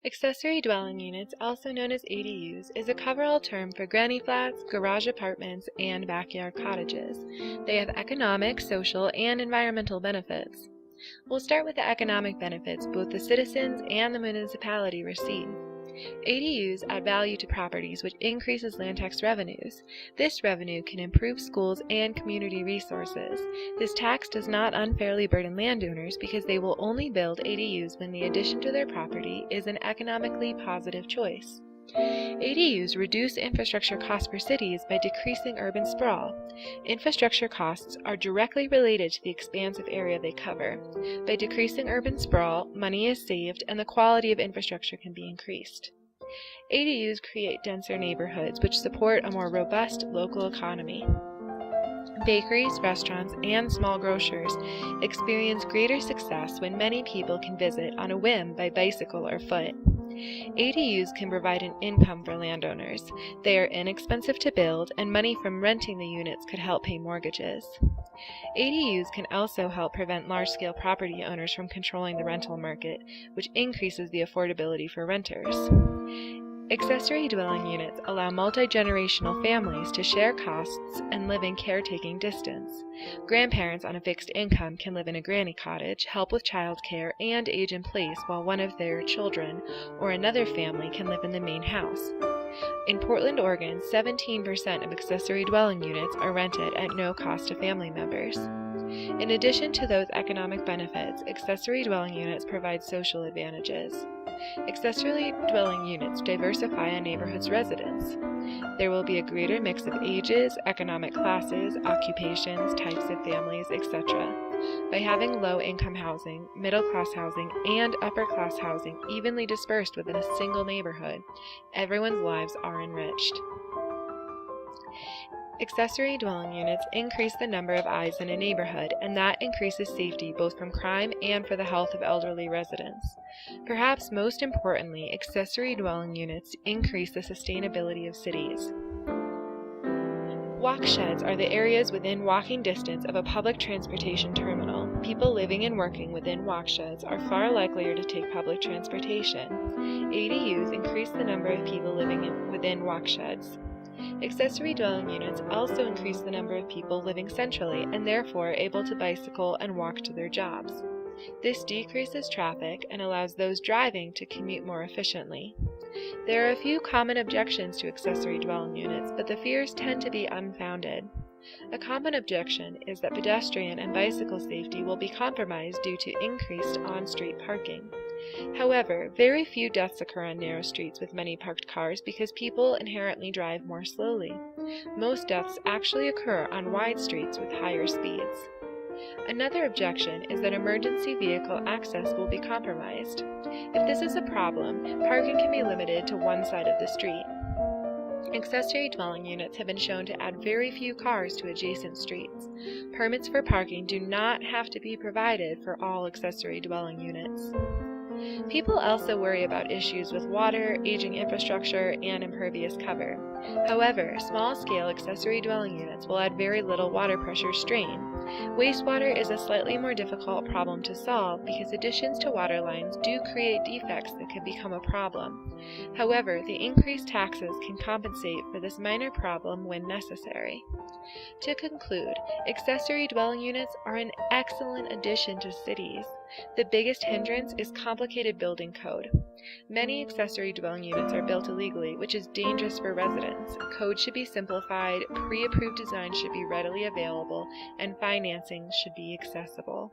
Accessory dwelling units, also known as ADUs, is a coverall term for granny flats, garage apartments, and backyard cottages. They have economic, social, and environmental benefits. We'll start with the economic benefits both the citizens and the municipality receive. ADUs add value to properties, which increases land tax revenues. This revenue can improve schools and community resources. This tax does not unfairly burden landowners because they will only build ADUs when the addition to their property is an economically positive choice. ADUs reduce infrastructure costs for cities by decreasing urban sprawl. Infrastructure costs are directly related to the expansive area they cover. By decreasing urban sprawl, money is saved and the quality of infrastructure can be increased. ADUs create denser neighborhoods which support a more robust local economy. Bakeries, restaurants, and small grocers experience greater success when many people can visit on a whim by bicycle or foot. ADUs can provide an income for landowners. They are inexpensive to build, and money from renting the units could help pay mortgages. ADUs can also help prevent large-scale property owners from controlling the rental market, which increases the affordability for renters. Accessory dwelling units allow multi-generational families to share costs and live in caretaking distance. Grandparents on a fixed income can live in a granny cottage, help with childcare, and age in place while one of their children or another family can live in the main house. In Portland, Oregon, 17% of accessory dwelling units are rented at no cost to family members. In addition to those economic benefits, accessory dwelling units provide social advantages. Accessory dwelling units diversify a neighborhood's residents. There will be a greater mix of ages, economic classes, occupations, types of families, etc. By having low-income housing, middle-class housing, and upper-class housing evenly dispersed within a single neighborhood, everyone's lives are enriched. Accessory dwelling units increase the number of eyes in a neighborhood, and that increases safety both from crime and for the health of elderly residents. Perhaps most importantly, accessory dwelling units increase the sustainability of cities. Walk sheds are the areas within walking distance of a public transportation terminal. People living and working within walk sheds are far likelier to take public transportation. ADUs increase the number of people living within walk sheds. Accessory dwelling units also increase the number of people living centrally and therefore able to bicycle and walk to their jobs. This decreases traffic and allows those driving to commute more efficiently. There are a few common objections to accessory dwelling units, but the fears tend to be unfounded. A common objection is that pedestrian and bicycle safety will be compromised due to increased on-street parking. However, very few deaths occur on narrow streets with many parked cars because people inherently drive more slowly. Most deaths actually occur on wide streets with higher speeds. Another objection is that emergency vehicle access will be compromised. If this is a problem, parking can be limited to one side of the street. Accessory dwelling units have been shown to add very few cars to adjacent streets. Permits for parking do not have to be provided for all accessory dwelling units. People also worry about issues with water, aging infrastructure, and impervious cover. However, small-scale accessory dwelling units will add very little water pressure strain. Wastewater is a slightly more difficult problem to solve because additions to water lines do create defects that could become a problem. However, the increased taxes can compensate for this minor problem when necessary. To conclude, accessory dwelling units are an excellent addition to cities. The biggest hindrance is complicated building code. Many accessory dwelling units are built illegally, which is dangerous for residents. Code should be simplified, pre-approved designs should be readily available, and financing should be accessible.